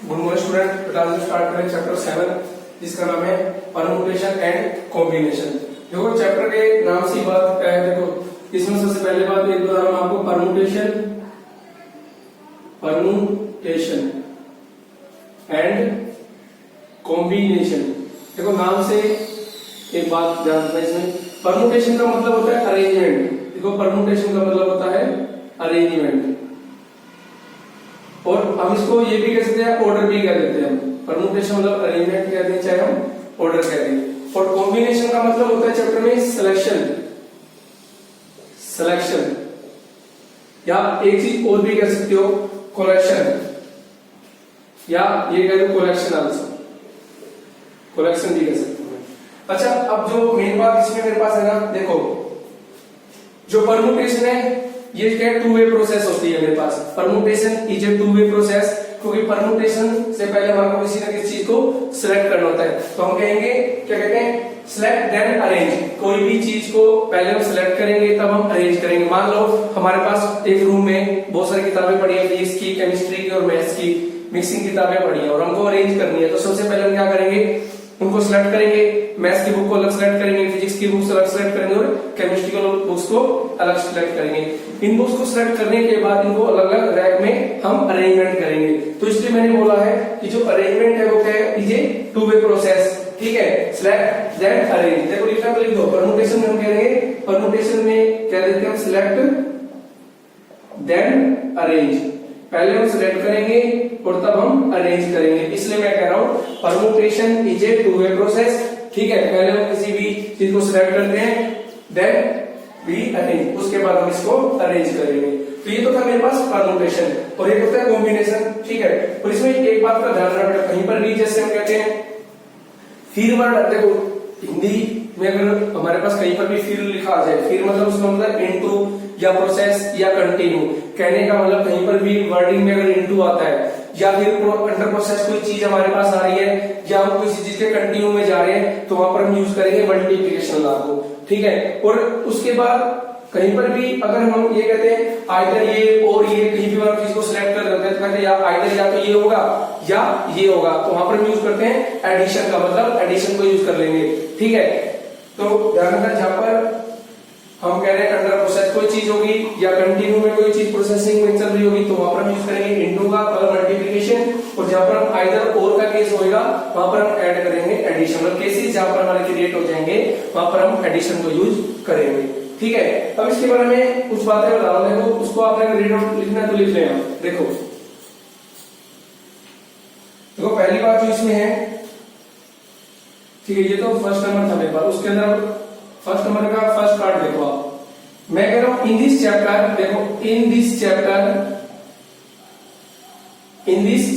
Good morning student, बेटा start करें chapter 7 जिसका नाम है परम्यूटेशन एंड कॉम्बिनेशन। देखो चैप्टर के नाम से बात क्या है, देखो इसमें सबसे पहले बात एक बता रहा हूं आपको, परम्यूटेशन एंड कॉम्बिनेशन। देखो नाम से एक बात ध्यान रखना, इसमें परम्यूटेशन का मतलब होता है अरेंजमेंट। देखो परम्यूटेशन का मतलब होता है अरेंजमेंट, और हम इसको ये भी कह सकते हैं, ऑर्डर भी कह देते हैं। परम्यूटेशन मतलब अरेंजमेंट कहते हैं, चाहे हम ऑर्डर कहते हैं। और कॉम्बिनेशन का मतलब होता है चैप्टर में सिलेक्शन, या एक चीज और भी कह सकते हो कलेक्शन, या ये कह दो कलेक्शन आल्सो, कलेक्शन भी कह सकते हो। अच्छा, अब जो मेन बात इसमें मेरे पास है ना, देखो जो परम्यूटेशन है ये क्या टू वे प्रोसेस होती है मेरे पास। Permutation is a two way process, क्योंकि परम्यूटेशन से पहले हमारे को किसी न किसी चीज को सिलेक्ट करना होता है। तो हम कहेंगे, क्या कहते हैं, सिलेक्ट देन अरेंज। कोई भी चीज को पहले हम सिलेक्ट करेंगे तब हम अरेंज करेंगे। मान लो हमारे पास एक रूम में बहुत सारी किताबें पड़ी है, फिजिक्स की, केमिस्ट्री की और मैथ्स की मिक्सिंग किताबें पड़ी है, और हमको अरेंज करनी है। तो सबसे पहले हम क्या करेंगे, उनको सिलेक्ट करेंगे, मैथ्स की बुक को अलग सिलेक्ट करेंगे, फिजिक्स की बुक्स अलग सिलेक्ट करेंगे और केमिस्ट्री की बुक्स को अलग सिलेक्ट करेंगे। इन बुक्स को सिलेक्ट करने के बाद इनको अलग अलग रैक में हम अरेंजमेंट करेंगे। तो इसलिए मैंने बोला है कि जो अरेंजमेंट है वो क्या है, ये टू वे प्रोसेस, ठीक है। Select then arrange. देखो लिखना तो लिख दो, परम्यूटेशन में हम कहेंगे, परम्यूटेशन में क्या देते हैं हम, सिलेक्ट देन अरेंज। पहले हम सिलेक्ट करेंगे और तब हम अरेंज करेंगे। इसलिए मैं कह रहा हूं permutation is a two way process, ठीक है। पहले हम किसी भी चीज को सिलेक्ट करते हैं, देन वी अरेंज, उसके बाद हम इसको अरेंज करेंगे। तो ये तो था मेरे पास परम्यूटेशन, और एक होता है कॉम्बिनेशन, ठीक है। और इसमें एक बात का ध्यान रखना, कहीं पर भी जैसे हम कहते हैं फिर वर्ड, देखो हिंदी में अगर हमारे पास कहीं पर भी फिर लिखा आ जाए, फिर मतलब उसका मतलब इनटू या प्रोसेस या कंटिन्यू, कहने का मतलब कहीं पर भी वर्डिंग में अगर इनटू आता है या फिर अंडर प्रोसेस कोई चीज हमारे पास आ रही है, या हम किसी चीज के कंटिन्यू में जा रहे हैं, तो वहां पर हम यूज करेंगे मल्टीप्लिकेशन लॉ को, ठीक है। और उसके बाद कहीं पर भी अगर हम ये कहते हैं आइदर ये और ये, कहीं भी हम चीज को सिलेक्ट कर देते हैं तो कहते हैं या आइदर या तो ये होगा या ये होगा, तो वहां पर हम यूज करते हैं एडिशन का, मतलब एडिशन को यूज कर लेंगे, ठीक है। तो ध्यान रखना, जहां पर हम कह रहे हैं अंडर प्रोसेस कोई चीज होगी या कंटिन्यू में कोई चीज प्रोसेसिंग में चल रही होगी, तो वहां पर हम यूज करेंगे इनटू का, मतलब मल्टीप्लिकेशन। और जहां पर हम आइदर और का केस होगा वहां पर हम ऐड करेंगे एडिशन। मतलब केसेस जहां पर हमारे क्रिएट हो जाएंगे वहां पर हम एडिशन को यूज करेंगे, ठीक है। अब इसके बारे में कुछ बातें बता रहा हूं, देखो उसको आपने रीड आउट लिखना तो लिख लेना। देखो देखो पहली बात जो इसमें है, ठीक है, ये तो फर्स्ट नंबर था मेरे पास, उसके अंदर फर्स्ट नंबर का फर्स्ट पार्ट देखो आप। मैं कह रहा हूं इन दिस चैप्टर, देखो इन दिस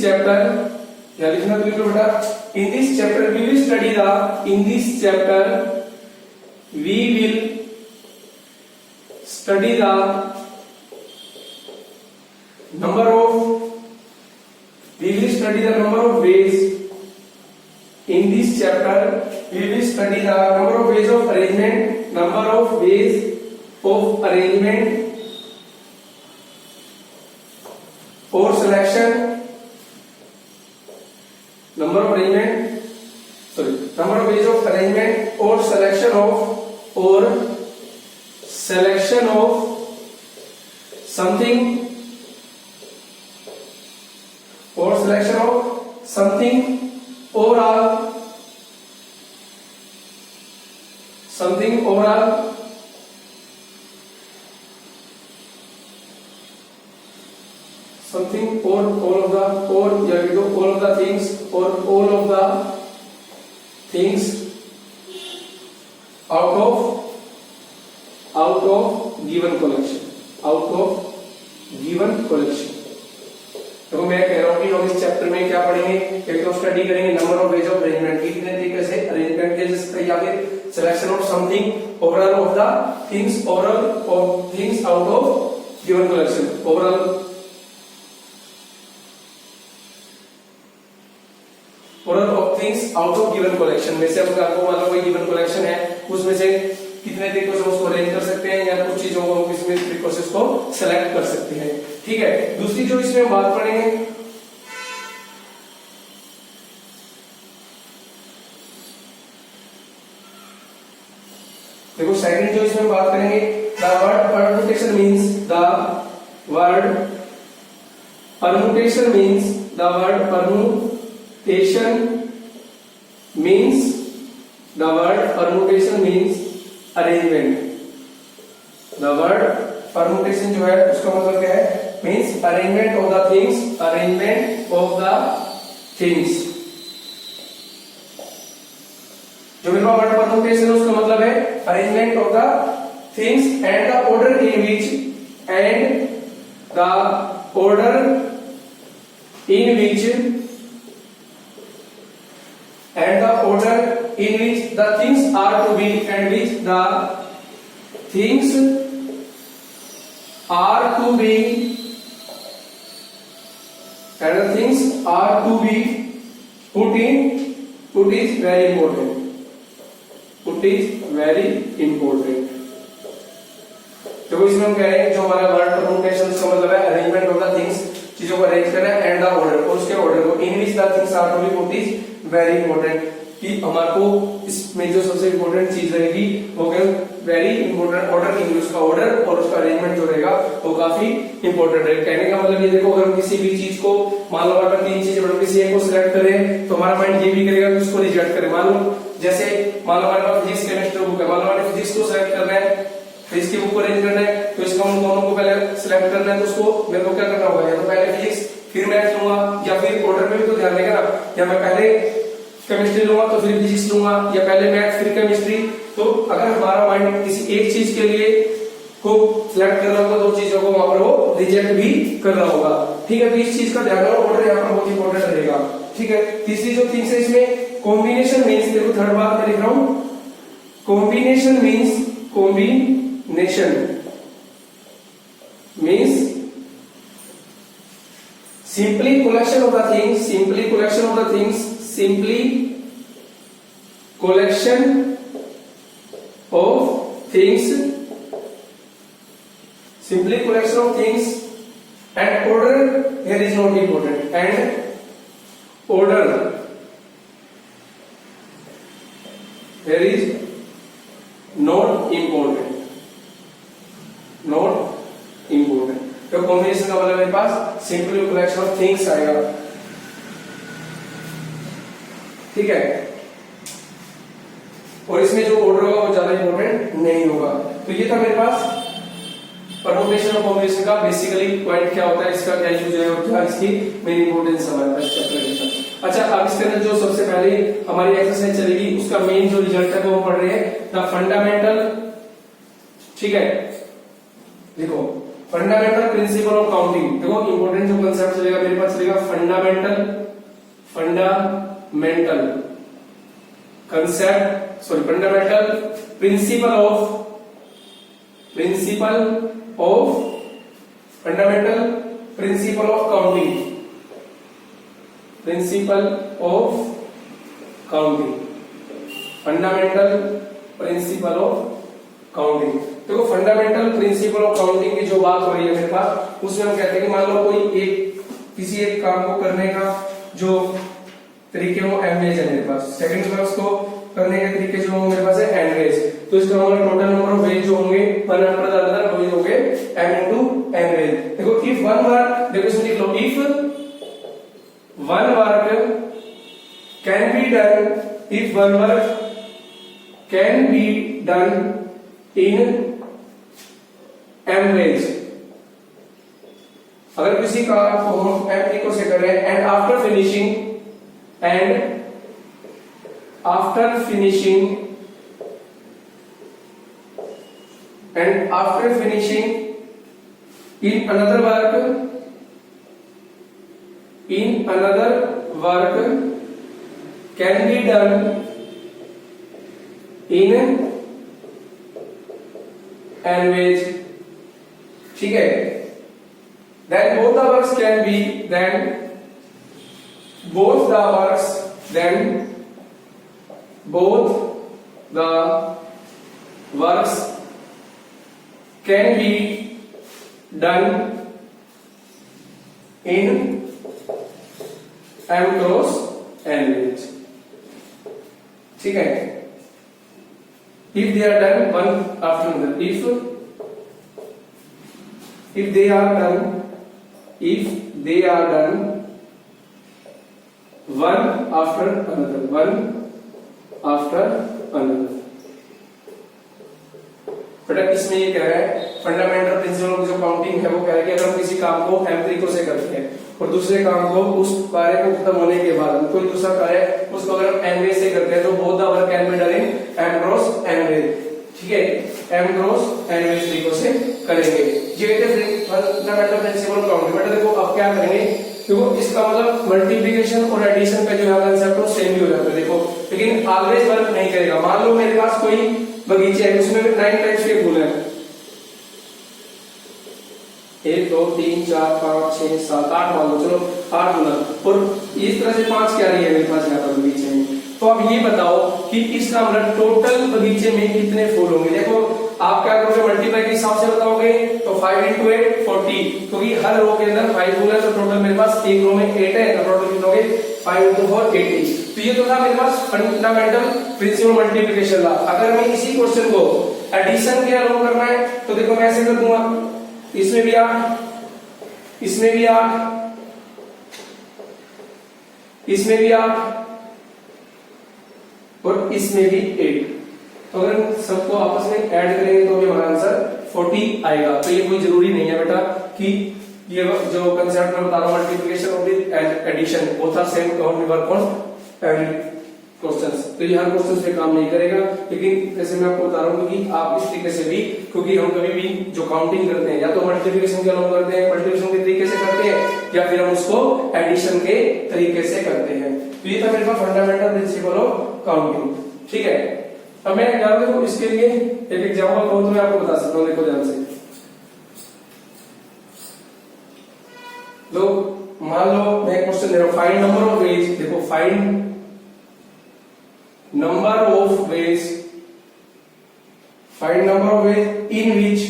चैप्टर या लिखना तो लिख लो बेटा, in this chapter we will study the, in this chapter we will study the number of, we will study the number of ways, in this chapter we will study the number of ways of arrangement, number of ways of arrangement or selection, number of arrangement, sorry, number of ways of arrangement or selection of something, or selection of something overall, something overall, something or all of the, or या लिख दो all of the things, or all of the things out of given collection, out of given collection। तो मैं कह रहा हूं कि हम इस चैप्टर में क्या पढ़ेंगे, एक तो स्टडी करेंगे number of ways of arrangement, कितने तरीके से अरेंजमेंट के, या फिर selection of something, overall of the things, overall of things out of given collection, overall of things out of given collection में से आपको मतलब कोई गिवन कलेक्शन है उसमें से कितने तरीकों से उसको अरेंज कर सकते हैं, या कुछ चीजों को इसमें तरीकों से उसको सेलेक्ट कर सकते हैं, ठीक है। दूसरी जो इसमें बात पढ़ेंगे देखो सेकंड जो इसमें बात करेंगे, the word permutation means the word permutation means the word permutation means the word permutation means arrangement. The word permutation जो है उसका मतलब क्या है, means arrangement of the things, arrangement of the things. जो मेरा वर्ड परमुटेशन उसका मतलब है arrangement of the things and the order in which and the order in which and the order in which the things are to be and which the things are to be and the things are to be put is very important, put is very important। देखो इसमें हम कह रहे हैं जो हमारा word permutation का मतलब है अरेंजमेंट ऑफ द थिंग्स, चीजों को अरेंज करना है, एंड द ऑर्डर और उसके ऑर्डर को, in which the things are to be put is very important, कि हमारे को इसमें जो सबसे इंपॉर्टेंट चीज रहेगी वो क्या, वेरी इंपॉर्टेंट ऑर्डर, इन उसका ऑर्डर और उसका अरेंजमेंट जो रहेगा वो काफी इंपॉर्टेंट रहेगा। कहने का मतलब ये देखो, अगर हम किसी भी चीज को मान लो अगर तीन चीजें मतलब किसी एक को सिलेक्ट करें तो हमारा माइंड ये भी करेगा कि उसको रिजेक्ट करे। मान लो जैसे मान लो हमारे पास फिजिक्स केमिस्ट्री बुक है, मान लो हमें फिजिक्स को सिलेक्ट करना है, फिजिक्स की बुक को अरेंज करना है, तो इसको हम दोनों को पहले सिलेक्ट करना है, तो उसको मेरे को क्या करना होगा, या तो पहले फिजिक्स फिर मैथ लूंगा, या फिर ऑर्डर में भी तो ध्यान देगा ना, या मैं पहले केमिस्ट्री लूंगा तो फिर फिजिक्स लूंगा, या पहले मैथ फिर केमिस्ट्री। तो अगर हमारा माइंड किसी एक चीज के लिए को सिलेक्ट कर रहा होगा, दो चीजों को वहां पर वो रिजेक्ट भी कर रहा होगा। ठीक है, तो इस चीज का ध्यान रखो, ऑर्डर यहाँ पर बहुत इंपॉर्टेंट रहेगा। ठीक है, तीसरी जो थिंग्स है इसमें कॉम्बिनेशन मीन्स, देखो थर्ड बात मैं लिख रहा हूं, combination means, combination means simply collection of the things, simply collection of the things, simply collection of things, simply collection of things, and order here is not important, and order here is not important, not important। तो combination का मतलब मेरे पास simple collection of things आएगा। ठीक है, और इसमें जो ऑर्डर होगा वो ज्यादा इंपॉर्टेंट नहीं होगा। तो ये था मेरे पास परमुटेशन और कॉम्बिनेशन का बेसिकली पॉइंट क्या होता है, इसका क्या यूज है और क्या इसकी मेन इंपॉर्टेंस हमारे पास चैप्टर का। अच्छा, अब इसके अंदर जो सबसे पहले हमारी एक्सरसाइज चलेगी उसका मेन जो रिजल्ट है वो पढ़ रहे हैं द फंडामेंटल। ठीक है, देखो फंडामेंटल प्रिंसिपल ऑफ काउंटिंग। देखो इंपॉर्टेंट जो कंसेप्ट चलेगा मेरे पास चलेगा fundamental concept, sorry fundamental principle of counting, principal of counting, fundamental principle of counting. देखो फंडामेंटल प्रिंसिपल ऑफ काउंटिंग की जो बात हो रही है मेरे पास, उसमें हम कहते हैं कि मान लो कोई किसी एक काम को करने का जो तरीके वो एम वेज है मेरे पास, सेकंड क्लास को करने के तरीके जो मेरे पास है एन वेज, तो इसका हमारा टोटल नंबर ऑफ वेज जो होंगे वन आफ्टर द अदर वो हो गए एम इनटू एन वेज। देखो इफ वन वर्क, देखो इसमें लिख लो if one work can be done, if one work can be done in m ways, अगर किसी काम को हम एम तरीकों से कर रहे हैं and after finishing in another work can be done in n ways। ठीक है, then both the works can be both the works can be done in m cross n ways। ठीक है, if they are done one after another, if they are done one after another। बेटा इसमें ये कह रहा है fundamental principle of जो counting है वो कह रहा है कि अगर हम किसी काम को m तरीकों से करते हैं और दूसरे काम को उस कार्य को खत्म होने के बाद कोई दूसरा कार्य उसको अगर हम n वे से करते हैं तो both the work can be done in m cross n वे, ठीक है, m क्रॉस n वे तरीकों से करेंगे। ये फंडामेंटल प्रिंसिपल ऑफ काउंटिंग। बेटा देखो अब क्या करेंगे, देखो इसका मतलब मल्टीप्लिकेशन और एडिशन का जो है कंसेप्ट वो सेम ही हो जाता है देखो, लेकिन ऑलवेज वर्क नहीं करेगा। मान लो मेरे पास कोई बगीचे है उसमें 9 टाइप्स के फूल हैं, 1 2 3 4 5 6 7 8 मान लो, चलो 8 गुना, और इस तरह से 5 क्या रही है मेरे पास यहाँ पर बगीचे में। तो अब ये बताओ कि इसका मतलब टोटल बगीचे में कितने फूल होंगे। देखो आप क्या करोगे, मल्टीप्लाई के हिसाब से बताओगे तो 5 × 8 40, क्योंकि हर रो के अंदर 5 फूल है तो टोटल मेरे पास एक रो में 8 है तो टोटल कितने होंगे 5 × 4 80। तो ये तो था मेरे पास फंडामेंटल प्रिंसिपल मल्टीप्लिकेशन का। अगर मैं इसी क्वेश्चन को एडिशन के अलावा करना है तो देखो मैं ऐसे कर दूंगा, इसमें भी 8, इसमें भी 8, इसमें भी 8 और इसमें भी 8। तो अगर सबको आपस में ऐड करेंगे तो हमारा आंसर 40 आएगा। तो ये कोई जरूरी नहीं है बेटा कि ये जो कंसेप्ट में बता रहा हूं मल्टीप्लिकेशन और एडिशन वो था same on work on questions. तो ये हर क्वेश्चन पे काम नहीं करेगा, लेकिन जैसे मैं आपको बता रहा हूँ कि आप इस तरीके से भी, क्योंकि हम कभी भी जो काउंटिंग करते हैं या तो मल्टीप्लिकेशन के अलावा करते हैं, मल्टीप्लिकेशन के तरीके से करते हैं, या फिर हम उसको एडिशन के तरीके से करते हैं। तो ये था मेरे पास फंडामेंटल प्रिंसिपल ऑफ काउंटिंग, ठीक है। अब मैं क्या करूं, इसके लिए एक एग्जांपल कहूं तो मैं आपको बता सकता हूं, देखो ध्यान से। लो मान लो मैं क्वेश्चन दे रहा हूं, फाइंड नंबर ऑफ वेज, देखो find number of ways in which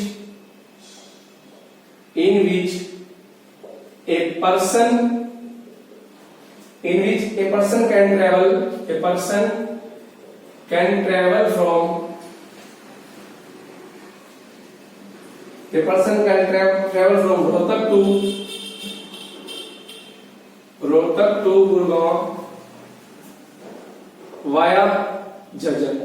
a person can travel from Rohtak to Gurgaon via Jhajjar,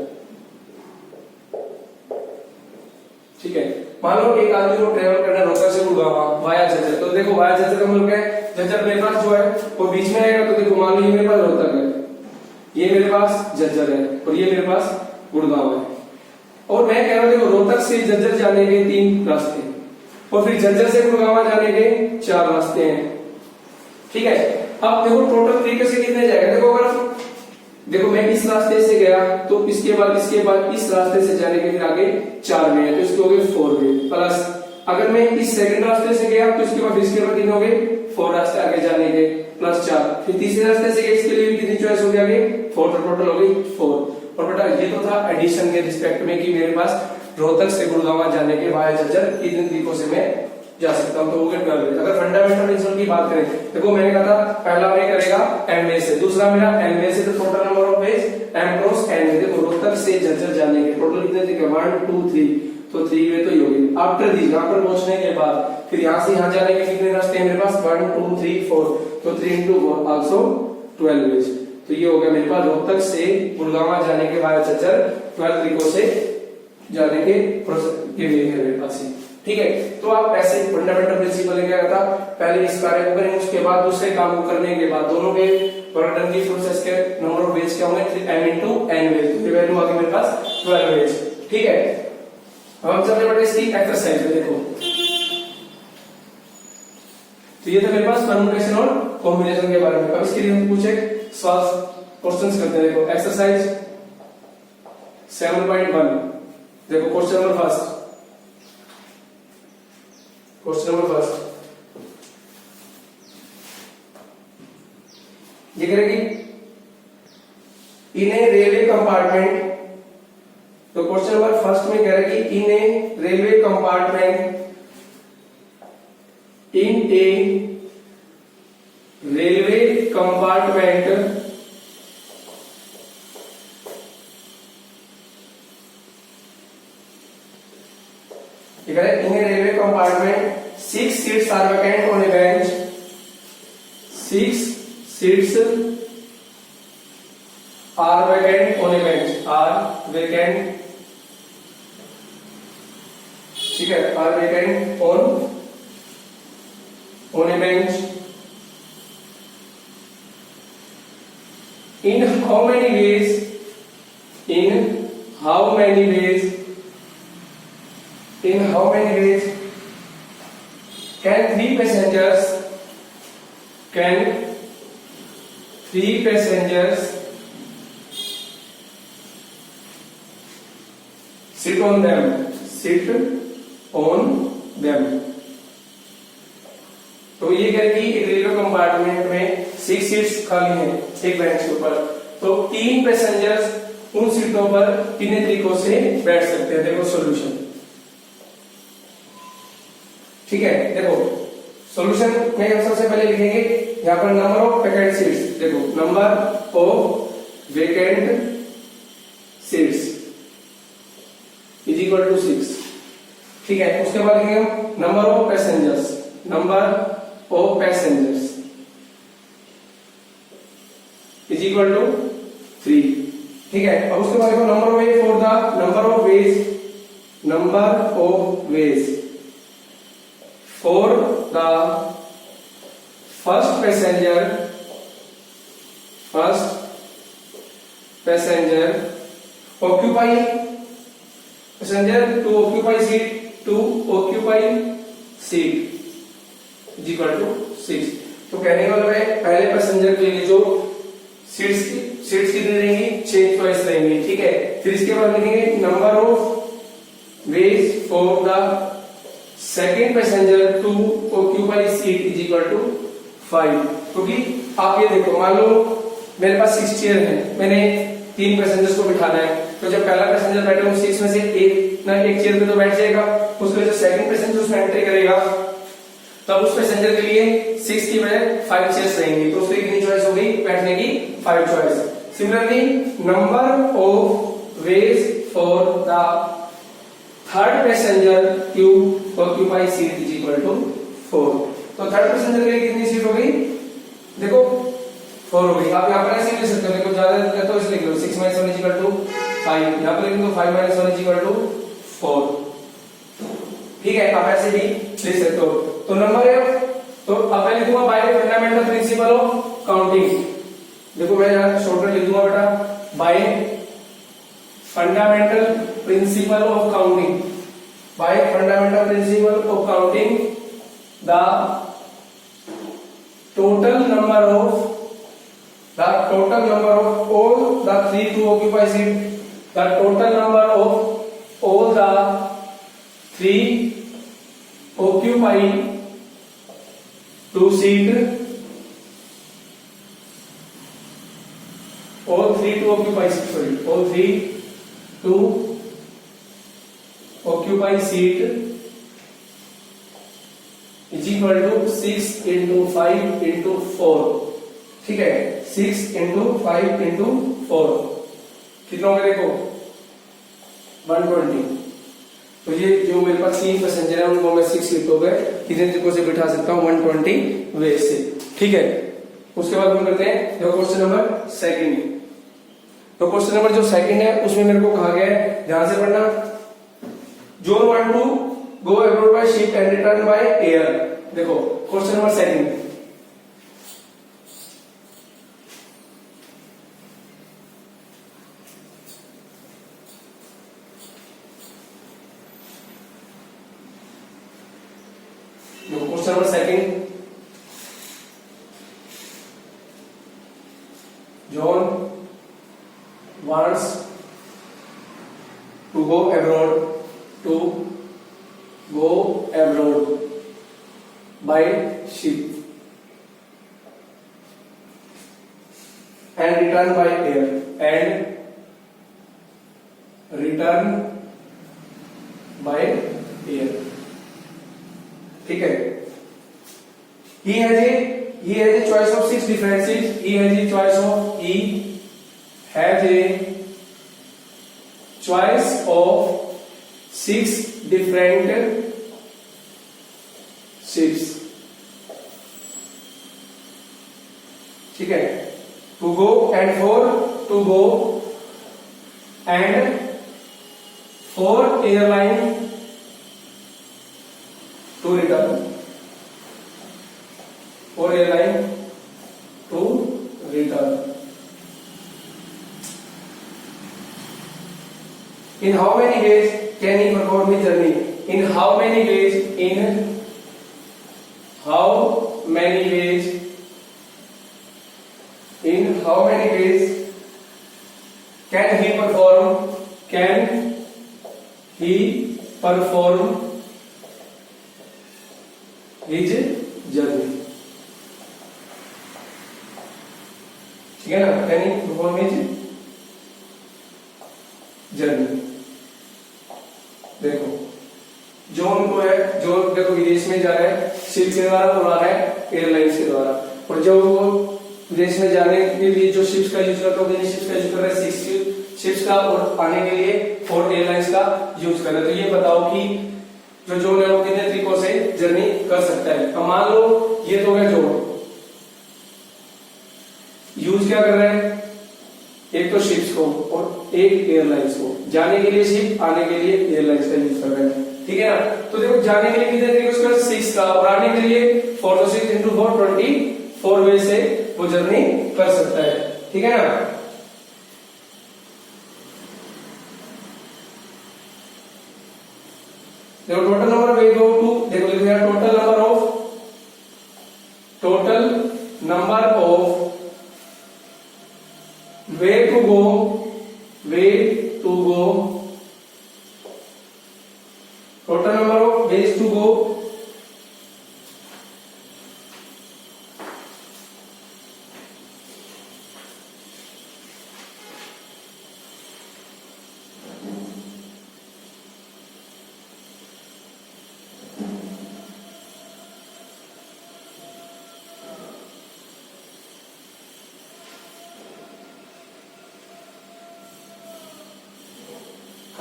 ठीक है। मान लो एक आदमी को ट्रेवल करना है रोहतक से गुड़गांव वाया झज्जर, तो देखो वाया झज्जर का मतलब क्या है, झज्जर मेरे पास जो है वो बीच में आएगा, तो देखो मान लो ये मेरे पास रोहतक है, ये मेरे पास झज्जर है और ये मेरे पास गुड़गांव है। और मैं कह रहा हूं देखो रोहतक से झज्जर जाने के 3 रास्ते और फिर झज्जर से गुड़गांव जाने के 4 रास्ते हैं, ठीक है। अब देखो टोटल तरीके से कितने जाएगा, देखो मैं इस रास्ते से गया तो इसके बाद इस रास्ते से जाने के फिर आगे 4 वे है तो इसके हो गए 4 वे, प्लस अगर मैं इस सेकंड रास्ते से गया तो इसके बाद कितने हो गए 4 रास्ते आगे जाने के प्लस 4, फिर तीसरे रास्ते से गए इसके लिए भी कितनी चॉइस हो गई आगे 4, तो टोटल हो गई 4। और बेटा ये तो था एडिशन के रिस्पेक्ट में कि मेरे पास रोहतक से गुड़गांव जाने के वाया झज्जर कितने तरीकों से मैं जा सकता हूं, तो हो गए 12 वे। अगर फंडामेंटल प्रिंसिपल की बात करें, देखो मैंने कहा था पहला वे करेगा m वे से, दूसरा मेरा n वे से, तो total number of veg m cross n वे। देखो रोहतक से झज्जर जाने के टोटल कितने थे, 1 2 3, तो 3 वे तो ये हो गए। आफ्टर दिस यहां पर पहुंचने के बाद फिर यहां से यहां जाने के कितने रास्ते हैं मेरे पास, 1 2 3 4, तो 3 × 4 आल्सो 12 वेज। तो ये हो गया मेरे पास रोहतक से गुड़गांव जाने के वाया झज्जर 12 तरीकों से जाने के वे है मेरे पास, ठीक है। तो आप ऐसे फंडामेंटल प्रिंसिपल क्या था, पहले इस कार्य को करेंगे उसके बाद दूसरे काम को करने के बाद दोनों के वर्क डन की प्रोसेस के नंबर ऑफ वेज क्या होंगे, m × n वेज, तो वैल्यू आ गई मेरे पास 12 वेज, ठीक है। अब हम चलते हैं इसकी एक्सरसाइज में, देखो तो ये था मेरे पास परम्यूटेशन और कॉम्बिनेशन के बारे में। अब इसके लिए हम कुछ एक सवाल क्वेश्चंस करते हैं। देखो एक्सरसाइज 7.1, देखो क्वेश्चन नंबर फर्स्ट, ये करेगी इन ए रेलवे कंपार्टमेंट। तो क्वेश्चन नंबर फर्स्ट में कह रहा है कि in a railway compartment seats are vacant on a bench. 6 seats are vacant on a bench. Are vacant, ठीक है, are vacant on a bench. In how many ways? In how many ways? In how many ways can three passengers sit on them? Sit on them. तो ये क्या कि एक railway compartment में 6 seats खाली हैं एक बेंच के ऊपर, तो 3 पैसेंजर्स उन सीटों पर कितने तरीकों से बैठ सकते हैं? देखो सॉल्यूशन, ठीक है। देखो सॉल्यूशन में हम सबसे पहले लिखेंगे यहाँ पर नंबर ऑफ वैकेंट सीट्स। देखो number of vacant seats is equal to 6, ठीक है। उसके बाद लिखेंगे हम number of passengers, number of passengers is equal to 3, ठीक है। अब उसके बाद देखो number of way for the number of ways, number of ways for the first passenger occupy passenger to occupy seat is equal to 6। तो कहने का मतलब है पहले पैसेंजर के लिए जो सीट्स कितनी रहेंगी? 6 चॉइस रहेंगी, ठीक है। फिर इसके बाद लिखेंगे number of ways for the second passenger to occupy seat is equal to 5। क्योंकि आप ये देखो, मान लो मेरे पास 6 चेयर है, मैंने 3 पैसेंजर्स को बिठाना है, तो जब पहला पैसेंजर बैठे उन 6 में से एक चेयर पे तो बैठ जाएगा, उसके जो सेकंड पैसेंजर उसमें एंट्री करेगा तब उस पैसेंजर के लिए 6 की बजाय 5 चेयर्स रहेंगी, तो उसकी कितनी चॉइस होगी? बैठने की 5 choice. Similarly number of ways for the third passenger to occupy seat is equal to 4। तो थर्ड पैसेंजर के लिए कितनी सीट हो गई? देखो 4 हो गई। आप यहाँ पर ऐसे लिख सकते हो, देखो ज्यादा है तो इसलिए लिख लो 6 - 1 इज इक्वल टू 5, यहाँ पर लिख दो 5 - 1 इज इक्वल टू 4, ठीक है। आप ऐसे भी लिख सकते हो। तो नंबर है, तो अब मैं लिखूंगा bye fundamental principle of counting. देखो मैं यहाँ शॉर्टकट लिख दूंगा बेटा, bye fundamental principle of counting, by fundamental principle of counting the total number of all the 3 to occupy seat, the total number of all the 3 occupying 2 seat, all 3 to occupy seat, sorry, all 3 to occupy seat is equal to 6 into 5 into 4, ठीक है। 6 into 5 into 4 कितना हो गया? देखो 120। तो ये जो मेरे पास 3 पैसेंजर है उनको मैं 6 सीटों पे कितने तरीकों से बिठा सकता हूँ? 120 वे से, ठीक है। उसके बाद हम करते हैं देखो क्वेश्चन नंबर सेकंड। तो क्वेश्चन नंबर जो सेकंड है उसमें मेरे को कहा गया है, ध्यान से पढ़ना, John want to go abroad by ship and return by air। देखो question number second, question number second, John wants to go abroad by ship and return by air ठीक है। He has a choice of 6 different seats. He has a choice of 6 different ships. ठीक है, to go and for to go and for airline to return. For airline to return. In how many ways can he perform his journey? In how many ways? In how many ways? In how many ways can he perform? Can he perform his journey? ठीक है ना? Can he perform his journey? देखो, जो उनको है, जो देखो विदेश में जा रहा है, शिप के द्वारा उड़ा रहा है, एयरलाइंस के द्वारा, और जो वो विदेश में जाने के लिए जो शिप्स का यूज करता है, शिप्स का यूज कर रहा है, 6 शिप्स का, और आने के लिए 4 एयरलाइंस का यूज कर रहा है। तो ये बताओ कि जो जोन है वो कितने तरीकों से जर्नी कर सकता है। अब मान लो ये तो है जोन, यूज क्या कर रहे हैं, एक तो शिप्स को और एक एयरलाइंस को, जाने के लिए शिप, आने के लिए एयरलाइंस का यूज कर रहे हैं। ठीक है ना? तो देखो जाने के लिए कितने तरीके का 6 का, और आने के लिए 4 तो 6 into 4 24 वे से वो जर्नी कर सकता है। ठीक है ना? देखो total number way go to, देखो लिख दिया total number of way to go total number of ways to go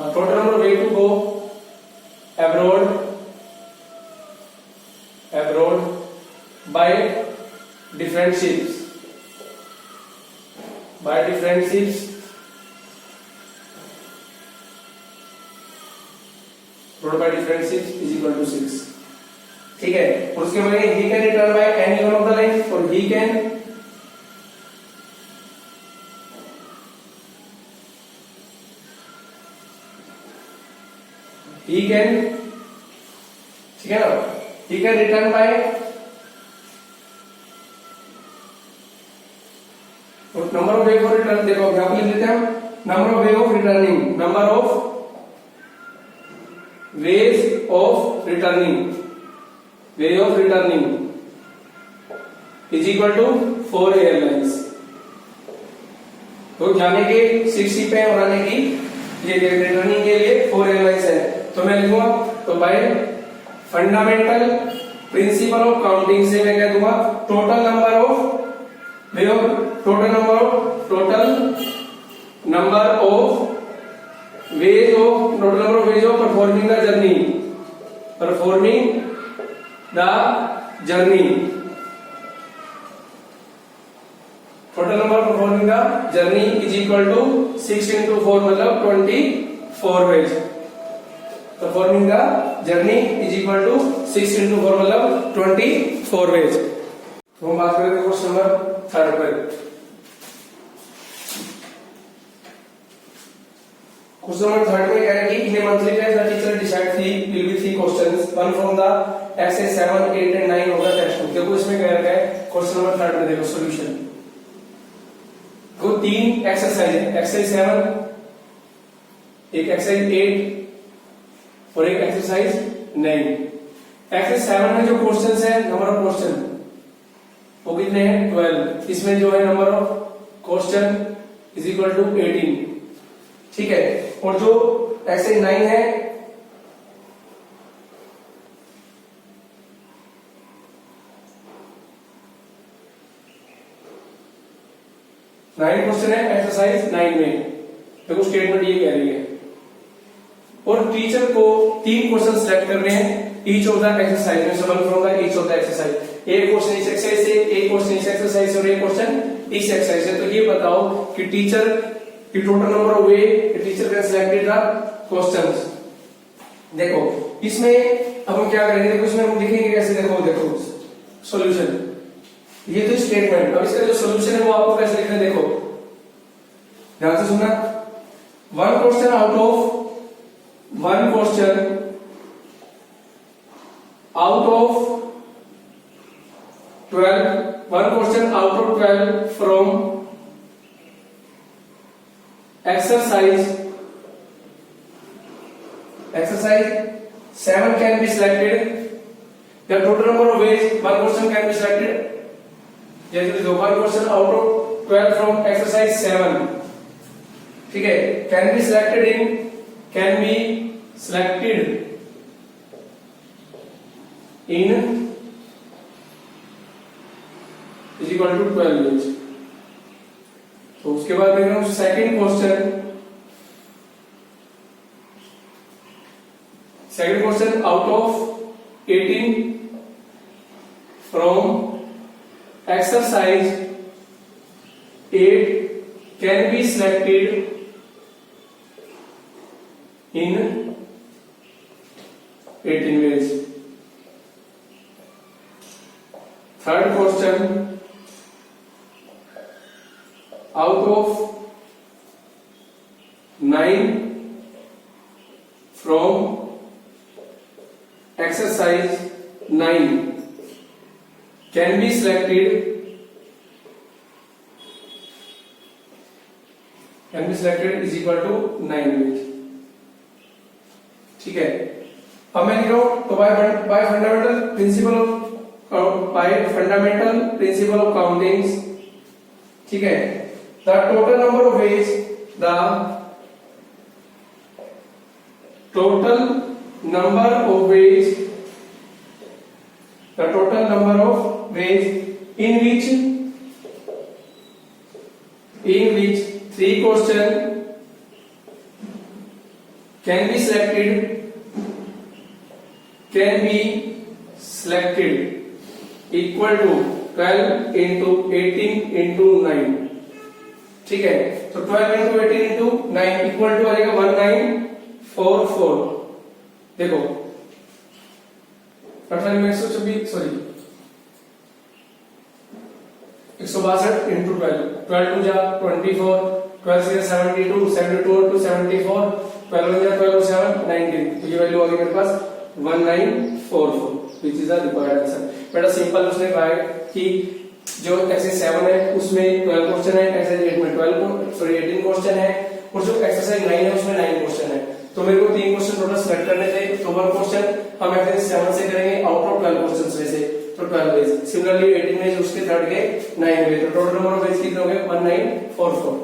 total number of way to go abroad by different ships is equal to 6। ठीक है, और उसके बाद he can return by any one of the lines, और he can ठीक है ना, he can return by number of way for return, देखो यहाँ पे लिख देते हैं number of way of returning, number of ways of returning is equal to 4 airlines। तो जाने के 6 शिप है और आने की ये रिटर्निंग के लिए 4 एयरलाइंस है। तो मैं लिखूंगा, तो by fundamental principle of counting से मैं कह दूंगा total number of ways of performing the journey total number performing the journey is equal to 6 into 4 मतलब 24 ways. Performing the journey is equal to 6 into 4 मतलब 24 वेज। तो हम बात करेंगे क्वेश्चन नंबर 3 पर। क्वेश्चन नंबर 3 में कह रहे हैं कि in monthly test the teacher decide three questions, one from the exercise 7, 8 and 9 होगा टेक्स्ट बुक। देखो इसमें कह रखा है क्वेश्चन नंबर 3 में, देखो सॉल्यूशन को 3 एक्सरसाइज है, एक्सरसाइज 7, एक एक्सरसाइज 8 और एक एक्सरसाइज 9। एक्सरसाइज 7 में जो क्वेश्चंस है, नंबर ऑफ क्वेश्चन वो कितने हैं 12। इसमें जो है number of question is equal to 18। ठीक है, और जो एक्सरसाइज 9 है 9 क्वेश्चन है एक्सरसाइज 9 में। देखो स्टेटमेंट ये कह रही है, और टीचर को 3 क्वेश्चन सिलेक्ट करने हैं each of the exercise में someone from the each of the exercise, एक क्वेश्चन इस एक्सरसाइज से, एक क्वेश्चन इस एक्सरसाइज से और एक क्वेश्चन इस एक्सरसाइज से। तो ये बताओ कि टीचर की total number of way teacher can selected the questions. देखो इसमें अब हम क्या करेंगे, देखो इसमें हम लिखेंगे कैसे, देखो देखो सॉल्यूशन, ये तो स्टेटमेंट, अब इसका जो सॉल्यूशन है वो आपको कैसे लिखना है, देखो ध्यान से सुनना। One question out of 12, one question out of 12 from exercise 7 can be selected. The total number of ways one question can be selected. Yes, so one question out of 12 from exercise 7, ठीक है, can be selected in is equal to 12 ways। तो उसके बाद देख रहा हूं second question out of 18 from exercise 8 can be selected in 18 ways। Third question out of 9 from exercise 9 can be selected is equal to 9 ways। ठीक है, अब मैं लिख रहा हूं तो by fundamental principle of countings, ठीक है, the total number of ways in which 3 question can be selected equal to 12 into 18 into 9। ठीक है, तो 12 into 18 into 9 इक्वल टू आ जाएगा 1944। देखो 162 into 12, 12 टू जा 24, 12 से 72, 72 to 74, 12 जा 12 7 19, तो ये वैल्यू आ गई मेरे पास 1944 which is the required answer। बेटा सिंपल उसने कहा है कि जो एक्सरसाइज 7 है उसमें 12 क्वेश्चन है, एक्सरसाइज 8 में 18 क्वेश्चन है, और जो एक्सरसाइज 9 है उसमें 9 क्वेश्चन है। तो मेरे को 3 क्वेश्चन टोटल सेलेक्ट करने थे, तो 1 क्वेश्चन हम एक्सरसाइज 7 से करेंगे आउट ऑफ 12 क्वेश्चंस में से, तो 12 वेज। सिमिलरली 18 में उसके थर्ड के 9 वेज, तो टोटल नंबर ऑफ वेज कितने हो गए 1944।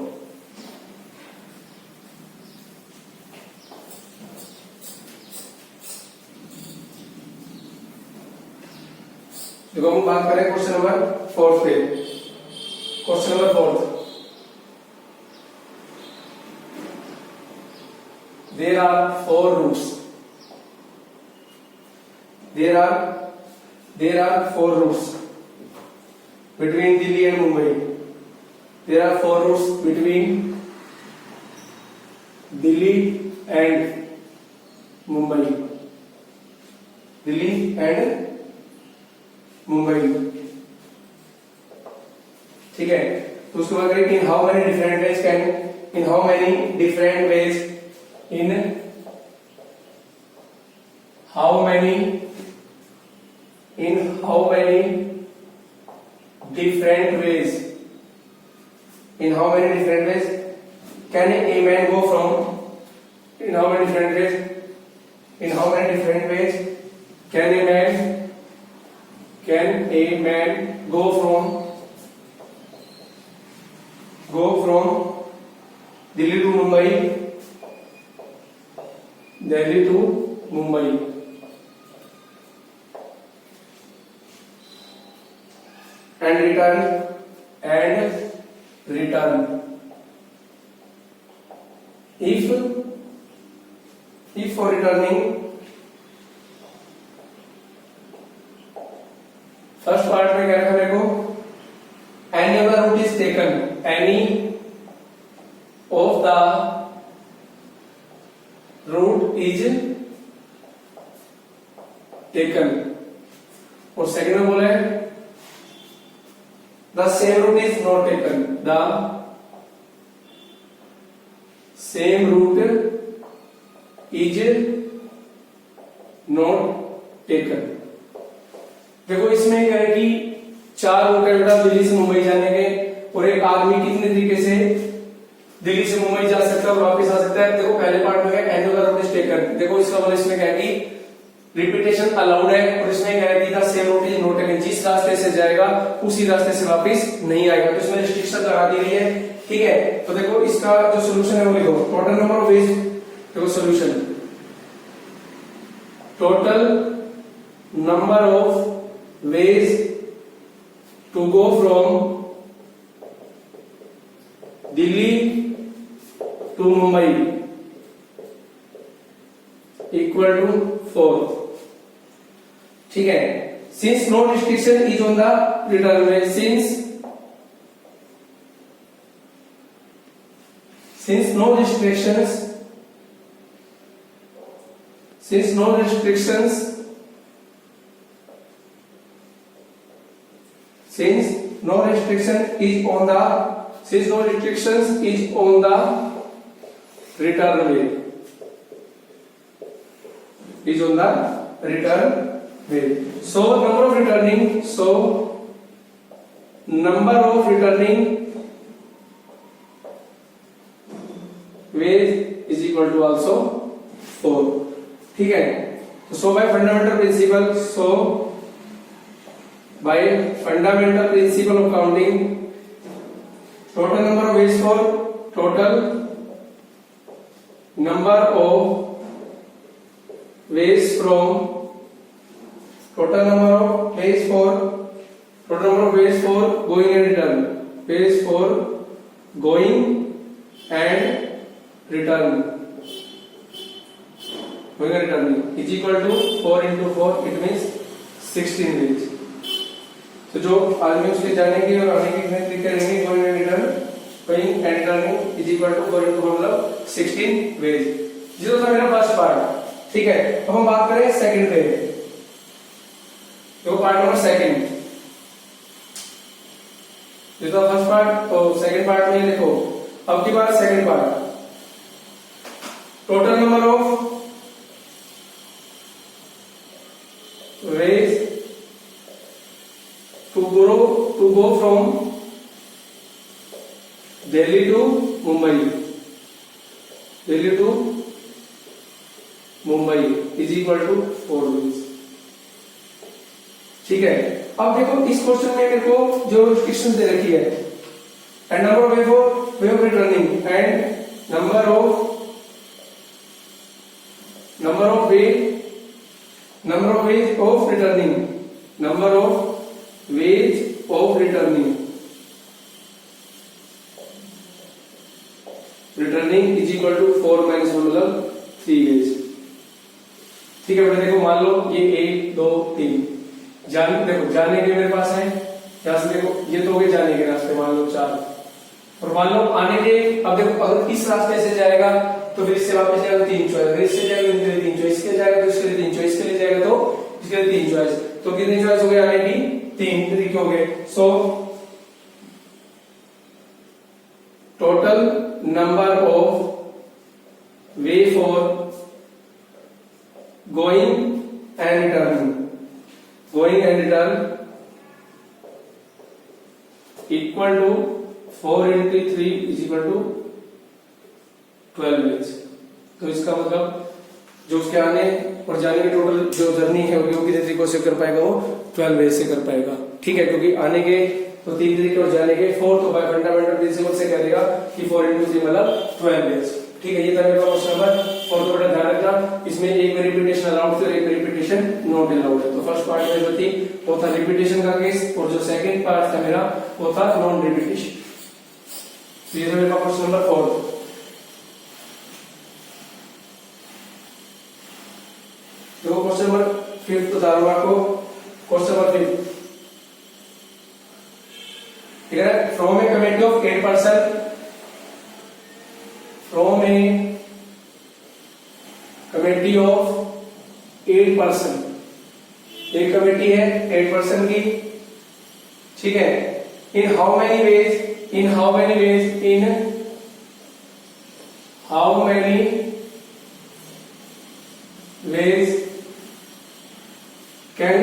देखो हम बात करें क्वेश्चन नंबर 4 पे। Question number 4, there are 4 routes between Delhi and Mumbai। There are 4 routes between Delhi and Mumbai। Delhi and Mumbai, ठीक है। तो उसके बाद करें in how many different ways can a man go from, in how many different ways can a man go from Delhi to Mumbai, and return if for returning first part में क्या था मेरे को, any of the route is taken, any of the route is taken, और second में बोला है the same route is not taken, the same route is not taken. देखो इसमें क्या है कि 4 रूट है बेटा दिल्ली से मुंबई जाने के, और एक आदमी कितने तरीके से दिल्ली से मुंबई जा सकता है और वापस आ सकता है। देखो पहले पार्ट में क्या है, any of the route is taken, देखो इसका मतलब इसमें क्या है कि रिपीटेशन अलाउड है, और इसमें क्या है कि the same route is not taken, जिस रास्ते से जाएगा उसी रास्ते से वापस नहीं आएगा, तो इसमें रिस्ट्रिक्शन लगा दी गई है। ठीक है, तो देखो इसका जो सोल्यूशन है वो लिखो, टोटल नंबर ऑफ वेज, देखो solution, total number of ways to go from Delhi to Mumbai equal to 4। ठीक है, since no restriction is on the return way, since no restrictions is on the return way, so number of returning ways is equal to also 4। ठीक है, तो so by fundamental principle of counting, total number of ways for total number of ways for going and return, ways for going and returning is equal to 4 into 4, it means 16 ways। तो जो आदमी उसके जाने की और आने की गिनती करेंगे, going and returning is equal to 4 into 4 मतलब 16 वेज। ये तो था मेरा फर्स्ट पार्ट। ठीक है, अब हम बात करें सेकंड पे, तो पार्ट नंबर सेकंड, ये तो फर्स्ट पार्ट, तो सेकंड पार्ट में लिखो अब की बार second part, total number of ways to go from Delhi to Mumbai is equal to 4 ways। ठीक है, अब देखो इस क्वेश्चन में मेरे को जो रिस्ट्रिक्शंस दे रखी है, and number of way of returning and number of ways of returning is equal to 4 minus 1 मतलब 3 ways। ठीक है बेटा, देखो मान लो ये 1 2 3 देखो जाने के मेरे पास है, यहां से देखो ये तो हो गए जाने के रास्ते, मान लो 4, और मान लो आने के, अब देखो अगर इस रास्ते से जाएगा तो फिर इससे वापस जाएगा 3 चॉइस, अगर इससे जाएगा तो 3 चॉइस, इसके जाएगा तो इसके लिए 3 चॉइस, इसके लिए जाएगा तो इसके लिए 3 चॉइस, तो कितनी चॉइस हो गई आने की, 3 तरीके हो गए। So total number of way for going and return equal to 4 into 3 is equal to 12 ways। तो इसका मतलब जो उसके आने और जाने की टोटल जो जर्नी है वो कितने तरीकों से कर पाएगा, वो 12 वेज से कर पाएगा। ठीक है, क्योंकि आने के तो 3 तरीके और जाने के 4, तो बाय फंडामेंटल प्रिंसिपल से कह देगा कि 4 into 3 मतलब 12 वेज। ठीक है, ये था मेरा क्वेश्चन नंबर 4। तो बड़ा ध्यान रखना, इसमें एक में रिपीटेशन अलाउड थी और एक में रिपीटेशन नॉट अलाउड है। तो फर्स्ट पार्ट में जो थी वो था रिपीटेशन का केस, और जो सेकंड पार्ट था मेरा वो था नॉन रिपीटेशन। तो ये था मेरा क्वेश्चन नंबर 4। देखो क्वेश्चन नंबर 5 बता रहा हूं आपको, क्वेश्चन नंबर 5 ठीक है, from a committee of 8 person, from a committee of 8 person, एक कमेटी है 8 पर्सन की, ठीक है। In how many ways, in how many ways, in how many ways can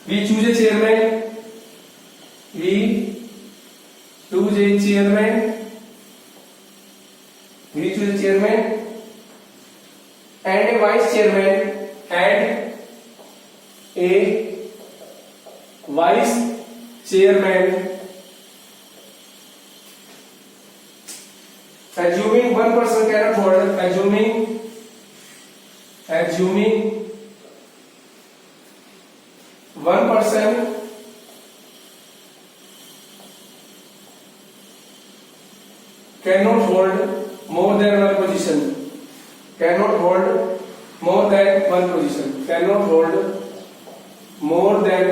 we choose a chairman, we choose a chairman, we choose a chairman and a vice chairman, and a vice chairman, assuming one person cannot hold, assuming one person cannot hold more than one position, cannot hold more than one position, cannot hold more than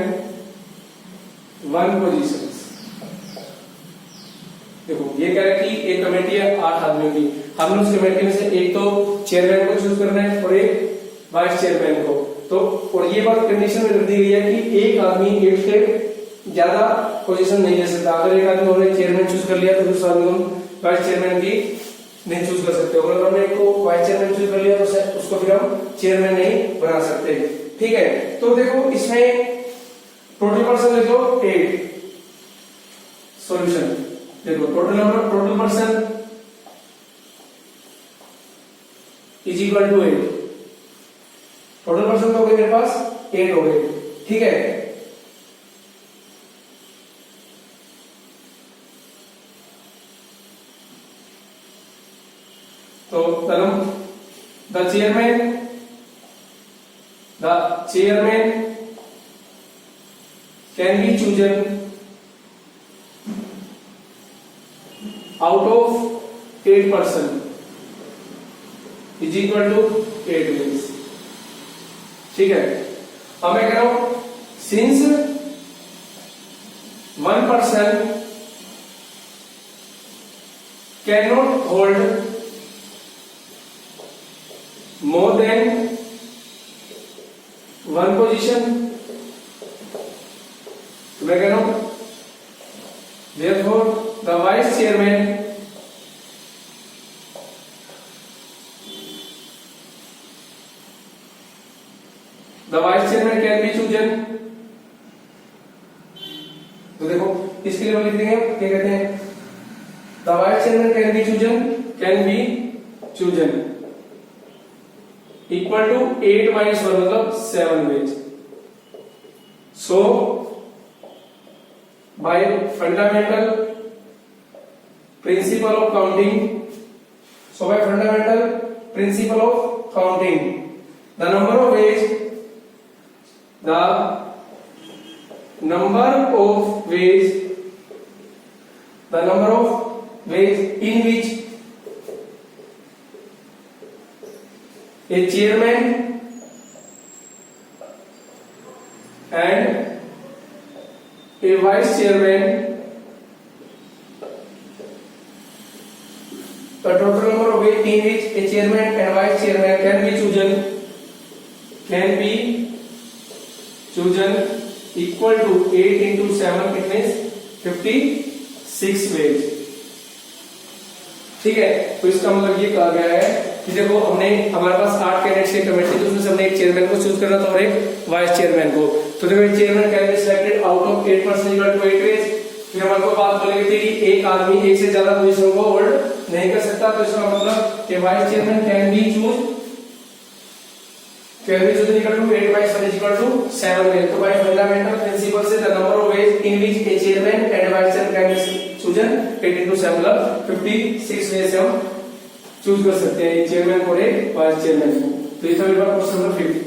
one positions। देखो ये कह रहा है कि एक committee है 8 आदमियों की, हमने उस कमेटी में से एक तो चेयरमैन को चूज करना है और एक वाइस चेयरमैन को, तो और ये बात कंडीशन में रख दी गई है कि एक आदमी एक से ज्यादा पोजीशन नहीं ले सकता। अगर एक आदमी हमने चेयरमैन चूज कर लिया तो दूसरा आदमी हम वाइस चेयरमैन की नहीं चूज कर सकते, अगर हमने एक को वाइस चेयरमैन चूज कर लिया तो उसको फिर हम चेयरमैन नहीं बना सकते, ठीक है। तो देखो इसमें टोटल पर्सन देखो 8, सॉल्यूशन देखो total person is equal to 8, total person तो हो गए मेरे पास 8 हो गए, ठीक है। तो the chairman can be chosen out of 8 person is equal to 8 ways, ठीक है। अब मैं कह रहा हूं since one person cannot hold more than one position, तो मैं कह रहा हूं therefore the vice chairman can be chosen। तो देखो इसके लिए हम लिख देंगे क्या कहते हैं, the vice chairman can be chosen equal to 8 minus 1 मतलब 7 ways। So by fundamental principle of counting, the number of ways in which a chairman and a vice chairman, the total number of ways in which a chairman and vice chairman can be chosen equal to 8 into 7, it means 56 ways, ठीक है। तो इसका मतलब ये कहा गया है कि देखो हमने हमारे पास 8 कैंडिडेट्स की कमेटी थी, उसमें से हमने एक चेयरमैन को चूज करना था और एक वाइस चेयरमैन को, तो देखो chairman can be selected out of 8 person equal to 8 ways. फिर हमारे को बात बोली गई थी कि एक आदमी एक से ज्यादा पोजीशन को होल्ड नहीं कर सकता, तो इसका मतलब कि vice chairman can be choose equal to 8 by 7 equal to 7 ways. तो बाय फंडामेंटल प्रिंसिपल से the number of ways in which a chairman and vice chairman can be chosen 8 into 7 मतलब 56 वेज से हम चूज कर सकते हैं एक chairman और एक वाइस चेयरमैन को। तो ये था मेरे पास क्वेश्चन नंबर 50।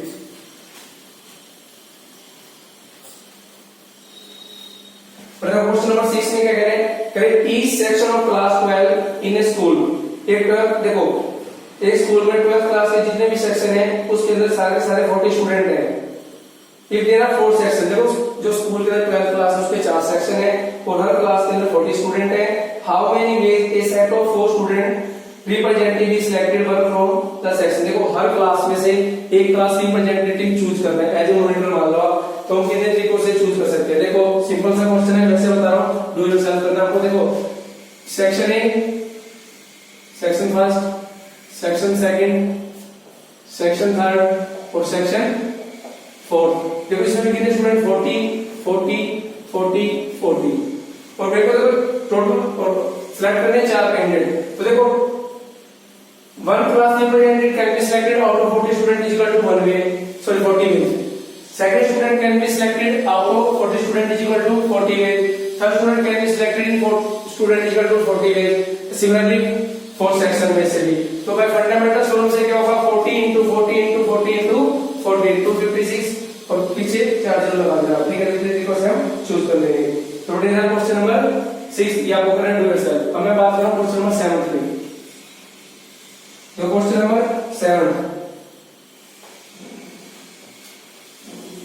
क्वेश्चन नंबर 6 में क्या कह रहे हैं, कह रहे each section of class 12 in A school. एक देखो एक स्कूल में 12th क्लास के जितने भी सेक्शन है उसके अंदर सारे 40 स्टूडेंट हैं। इफ देयर आर 4 सेक्शन, देखो जो स्कूल के अंदर 12th क्लास है उसके 4 सेक्शन है और हर क्लास के अंदर 40 स्टूडेंट है। How many veg A set of 4 student representative is selected from the section. देखो हर क्लास में से एक क्लास रिप्रेजेंटेटिव चूज करना है एज ए मॉनिटर मान लो आप, तो हम कितने तरीकों से चूज कर सकते हैं। देखो सिंपल सा क्वेश्चन है, वैसे बता रहा हूं, डू योरसेल्फ करना आपको। देखो section A, section first, section second, section third और सेक्शन फोर्थ। देखो इसमें कितने स्टूडेंट 40 40 40 40 और मेरे को देखो टोटल सिलेक्ट करने 4 कैंडिडेट। तो देखो one class representative can be selected out of 40 student is equal to 1 way, sorry 40 ways. Second student can be selected out of 40 student is equal to 40 ways. Third student can be selected in 4 student is equal to 40 ways. Similarly fourth section में से भी। तो भाई fundamental solution से क्या होगा 40 into 40 into 40 into 40 256 और पीछे चार्जर लगा देना। ठीक है, इस तरीके से हम चूज कर लेंगे। तो टोटल क्वेश्चन नंबर 6 ये आपको करना है डू योरसेल्फ। अब मैं बात कर रहा हूं क्वेश्चन नंबर 7 की। तो क्वेश्चन नंबर 7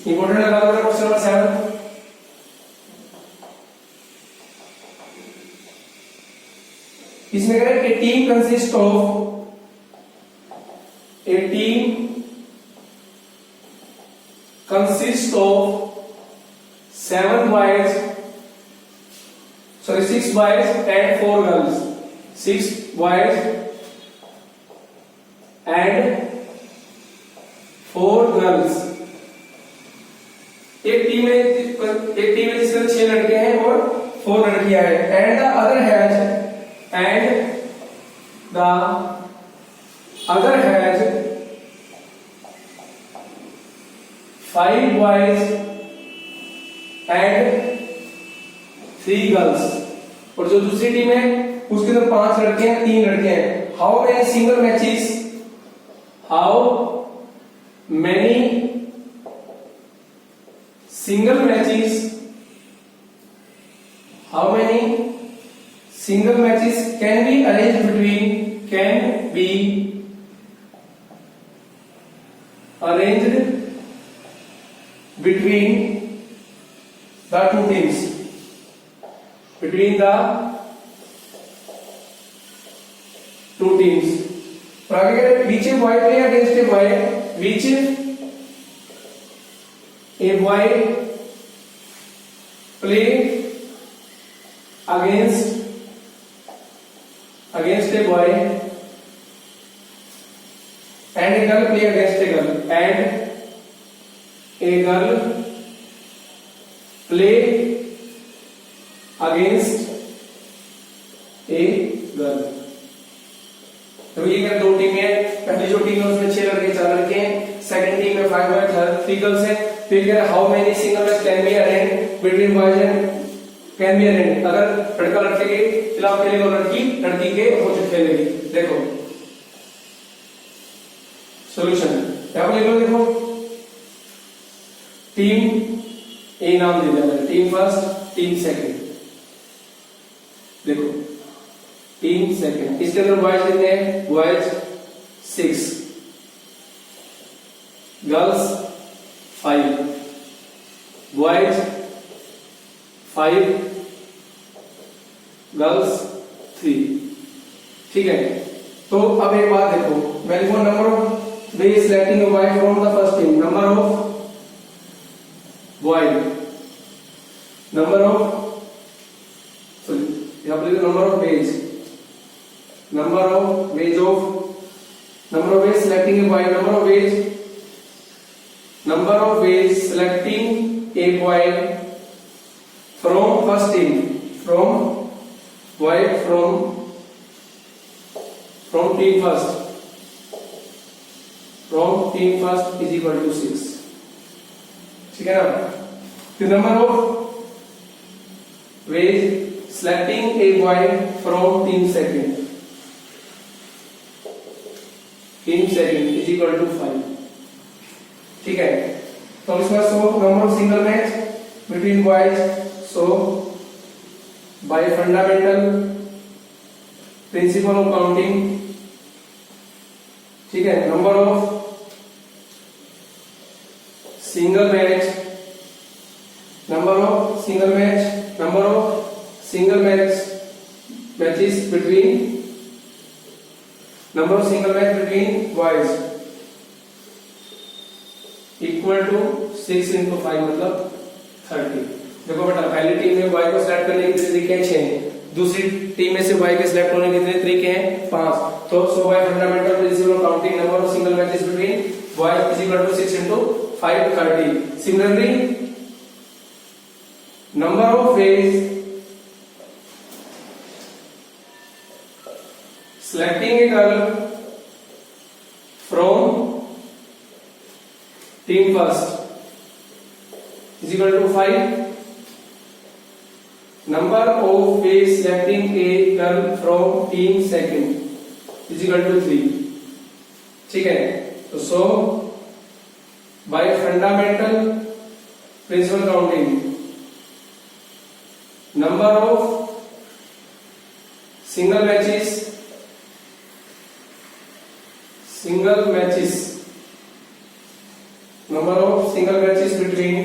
इंपॉर्टेंट लगा दो क्वेश्चन नंबर 7। इसमें कह रहे हैं team consist of 7 boys, sorry 6 boys and 4 girls, 6 boys and 4 girls। एक टीम में जिसमें 6 लड़के हैं और 4 लड़कियां हैं। And the other has 5 boys and 3 girls। और जो दूसरी टीम है उसके अंदर 5 लड़के हैं 3 लड़के हैं। How many single matches, how many single matches can be arranged between the two teams, और आगे कह रहे which a boy play against a boy, which a boy play against a boy and a girl play against a girl, and a girl play against a girl। तो ये क्या 2 टीमें हैं। पहली जो टीम है उसमें 6 लड़के 4 लड़के हैं। सेकंड टीम में 5 बॉयज 3 गर्ल्स हैं। फिर क्या how many single match can be arranged between boys and can be arranged, अगर लड़का लड़के के खिलाफ खेलेगा और लड़की लड़की के अपोजिट खेलेगी। देखो सॉल्यूशन क्या बोलेगा, देखो टीम ए नाम दे दिया, टीम फर्स्ट टीम सेकंड। देखो टीम सेकंड, इसके अंदर बॉयज कितने हैं, बॉयज 6, गर्ल्स 5, बॉयज 5, गर्ल्स 3। ठीक है, तो अब एक बात देखो, value number of way selecting a boy from the first team, number of boy, number of number of ways, number of ways selecting a boy, number of ways selecting a boy from first team, from team first is equal to 6। ठीक है ना। The number of ways selecting a boy from team second is equal to 5। ठीक है, तो इसमें show number of single match between boys, so by fundamental principle of counting. ठीक है, number of single match, single match, number of single matches between, number of single match between boys equal to 6 into 5 मतलब 30। देखो बेटा पहली team में boy को select करने के तरीके हैं 6, दूसरी टीम में से बॉय के सिलेक्ट होने के कितने तरीके हैं 5। तो so by fundamental principle of counting number of single matches between boy is equal to 6 into 5 30। Similarly number of ways selecting a girl from team first is equal to 5, number of ways selecting a girl from team second is equal to 3। ठीक है, तो so by fundamental principle counting number of single matches number of single matches between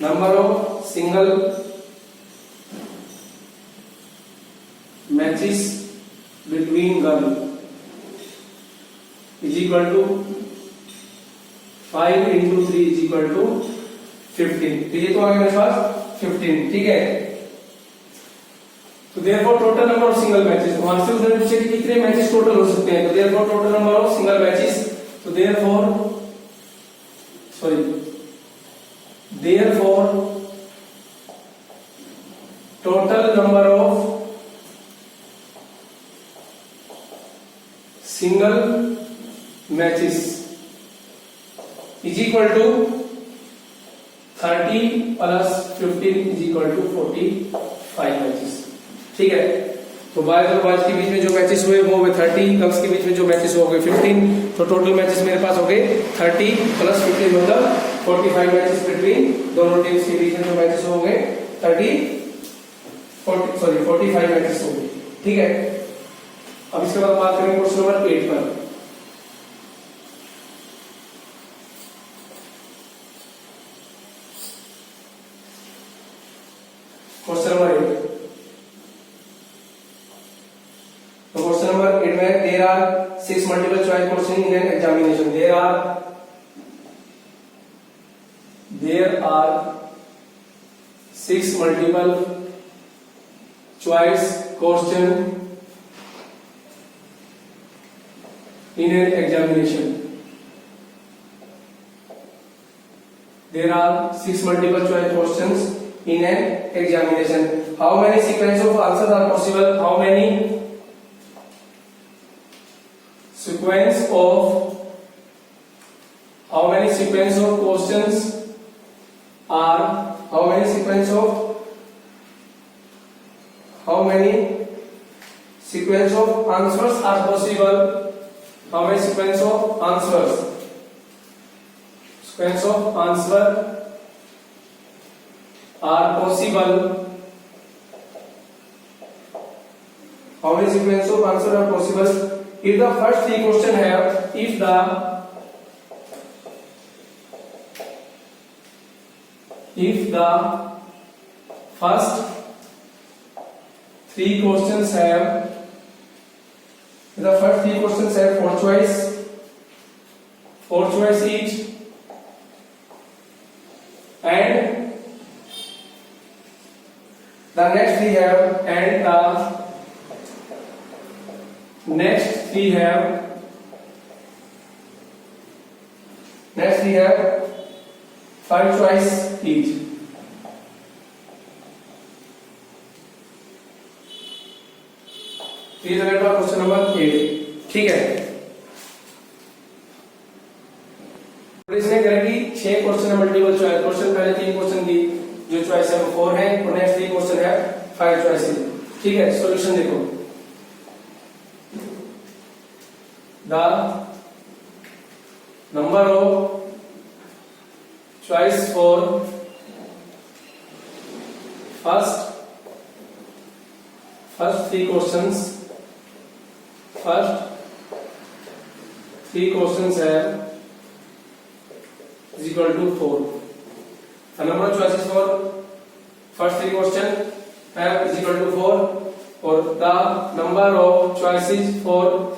number of single matches between girl is equal to 5 into 3 is equal to 15। तो ये तो आ गया मेरे पास 15। ठीक है, तो therefore total number of single matches, वहां से उसने पूछा कि कितने मैचेस टोटल हो सकते हैं, तो therefore total number of single matches, तो therefore total number of single matches is equal to 30 plus 15 is equal to 45 matches. ठीक है, तो बॉयज और बॉयज के बीच में जो मैचेस हुए वो हुए 30, गर्ल्स के बीच में जो मैचेस हो गए 15, तो टोटल मैचेस मेरे पास हो गए 30 प्लस 15 मतलब 45 मैचेस बिटवीन दोनों टीम्स के बीच में जो मैचेस हो गए 45 मैचेस हो गए। ठीक है, अब इसके बाद बात करेंगे क्वेश्चन नंबर 8 पर। क्वेश्चन नंबर 8, तो क्वेश्चन नंबर 8 में there are 6 multiple choice question in an examination. There are 6 multiple choice question in an examination. There are 6 multiple choice questions in an examination. How many sequence of answers are possible? How many sequence of questions are, how many sequence of answers are possible? How many sequence of answer are possible? How many sequence of answer are possible? If the first 3 question have, if the first 3 questions have, the first 3 questions have 4 choice each, and the next 3 have, next 3 have 5 choice each। Question number 8। ठीक है, इसने करेगी 6 question है multiple choice question. पहले 3 question की जो choice है वो 4 है और नेक्स्ट 3 क्वेश्चन है 5 चॉइस है। ठीक है, सॉल्यूशन देखो, the number of choice for first 3 questions है is equal to 4। The number of choices for first three question f is equal to 4 or the number of choices for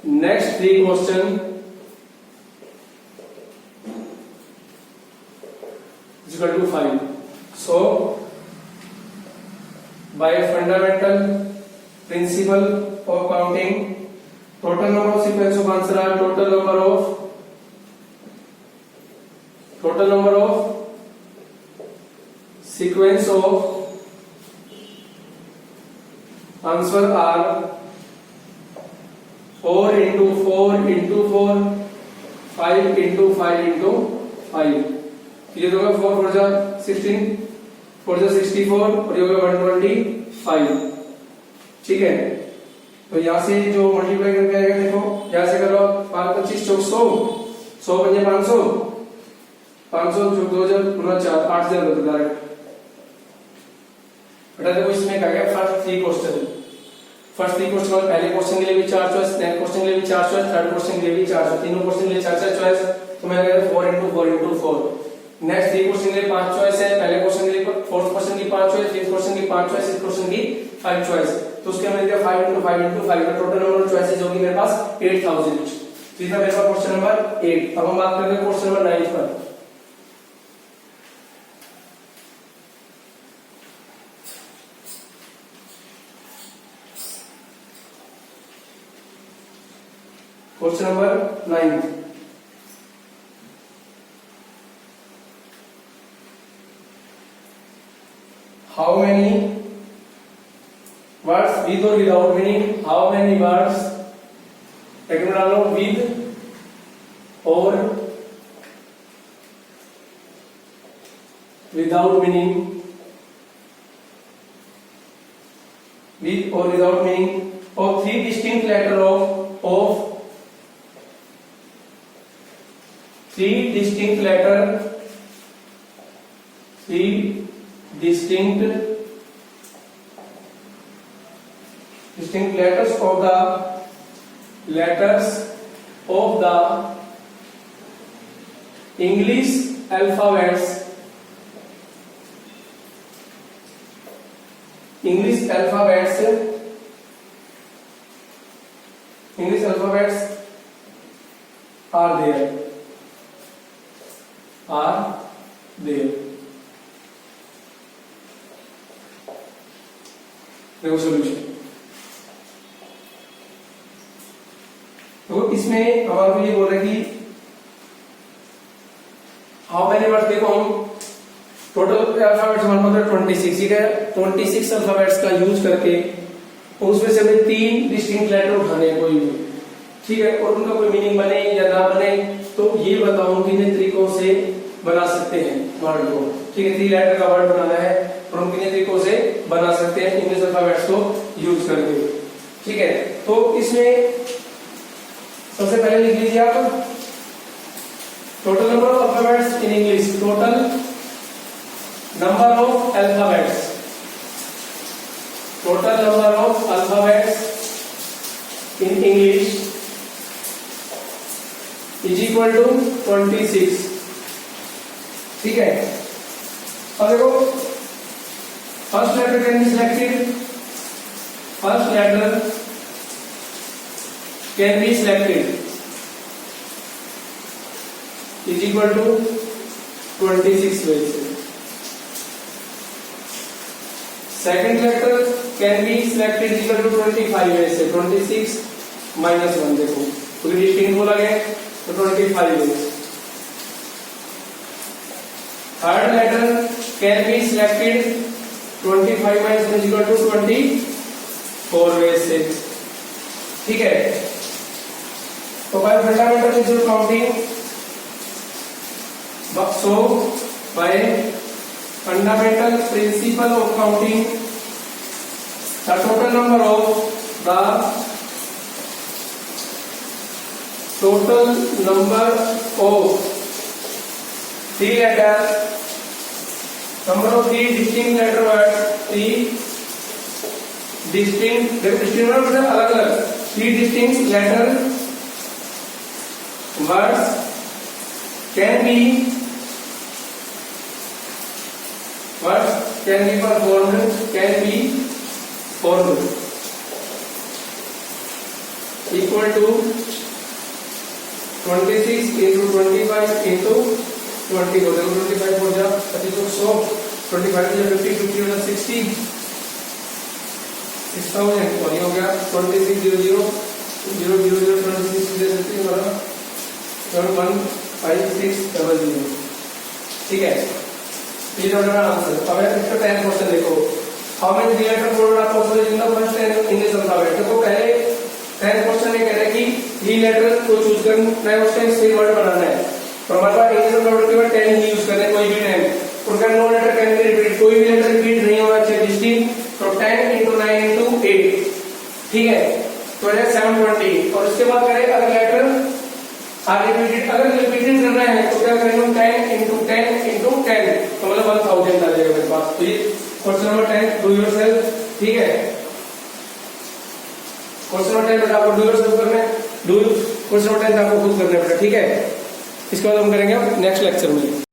next three question is equal to 5. So by fundamental principle of counting, total number of sequence of answer are total number of sequence of answer are 4 into 4 into 4 5 into 5 into 5. ये तो 4 4 जा 16 4 जा 64 और ये होगा 125. ठीक है, तो यहाँ से जो मल्टीप्लाई करके आएगा देखो, यहाँ से करो 5 25 चौक 100 100 बजे 500 500 जो 2049 8000 बता रहा है बेटा। देखो इसमें क्या गया फर्स्ट थ्री क्वेश्चन में पहले क्वेश्चन के लिए भी 4 चॉइस, नेक्स्ट क्वेश्चन के लिए भी 4 चॉइस, थर्ड क्वेश्चन के लिए भी 4 चॉइस, तीनों क्वेश्चन के लिए 4 चॉइस। तो मैंने कहा 4 into 4 into 4। Next three question के लिए 5 चॉइस है, पहले क्वेश्चन के लिए फोर्थ क्वेश्चन की 5 चॉइस, फिफ्थ क्वेश्चन की 5 चॉइस, सिक्स्थ क्वेश्चन की 5 चॉइस। तो उसके मैंने दिया 5 into 5 into 5 का टोटल नंबर ऑफ चॉइसेस होगी मेरे पास 8000। तो ये था मेरे पास क्वेश्चन नंबर 8। अब हम बात करेंगे क्वेश्चन नंबर 9 पर। Question number 9, how many words with और without meaning, how many words एक में डालो विद और विदाउट मीनिंग, विद और without meaning of three distinct letter of three distinct letters of the English alphabets are there। देखो solution. तो इसमें हमारे को ये बोल रहा है कि हाउ मेनी वर्ड्स, देखो हम टोटल अल्फाबेट्स हमारे पास 26, ठीक है। 26 अल्फाबेट्स का यूज करके उसमें से हमें 3 डिस्टिंक्ट लेटर उठाने हैं कोई भी, ठीक है, और उनका कोई मीनिंग बने या ना बने तो ये बताऊं किन तरीकों से बना सकते हैं वर्ड को, ठीक है। 3 लेटर का वर्ड बनाना है और हम किन तरीकों से बना सकते हैं इंग्लिश अल्फाबेट्स को यूज करके, ठीक है। तो इसमें सबसे पहले लिख लीजिए आप total number of alphabets in English, total number of alphabets, total number of alphabets in English is equal to 26, ठीक है। अब देखो first letter can be selected, first letter can be selected is equal to 26 ways. Second letter can be selected is equal to 25 ways, 26 minus 1 देखो तो distinct बोला गया तो 25 ways. Third letter can be selected 25 minus 1 is equal to 24 ways, ठीक है। तो by fundamental principle counting, so by fundamental principle of counting the total number of three letters, number of three distinct letter words, three distinct मतलब अलग अलग 3 distinct letter words can be but can be performed equal to 26 into 25 into 20 हो जाएगा 25 हो जाएगा 25 100 25 हो जाएगा 50 50 हो जाएगा 60 6000 और ये हो गया 26 0 0 0 0 0 26 दे सकते हैं हमारा 15600 ठीक है ये तो हमारा आंसर अब इसका 10 क्वेश्चन देखो how many letter fold are possible in the first 10 English alphabet देखो पहले 10 क्वेश्चन में कह रहा है कि 3 लेटर को चूज करना है उसका सेम वर्ड बनाना है तो हमारे पास इंग्लिश अल्फाबेट केवल 10 ही यूज करना है कोई भी 10 उनका no letter can be repeat कोई भी लेटर रिपीट नहीं होना चाहिए डिस्टिंक्ट तो 10 into 9 into 8 ठीक है तो है 720 और उसके बाद करें अगर लेटर आर रिपीटेड अगर रिपीटेड करना है तो क्या करेंगे 10 into 10 into 10 तो मतलब 1000 आ जाएगा मेरे पास तो ये क्वेश्चन नंबर 10 डू योरसेल्फ ठीक है क्वेश्चन नंबर 10 बेटा आपको डू योरसेल्फ करना है डू क्वेश्चन नंबर 10 आपको खुद करना है बेटा ठीक है इसके बाद हम करेंगे नेक्स्ट लेक्चर में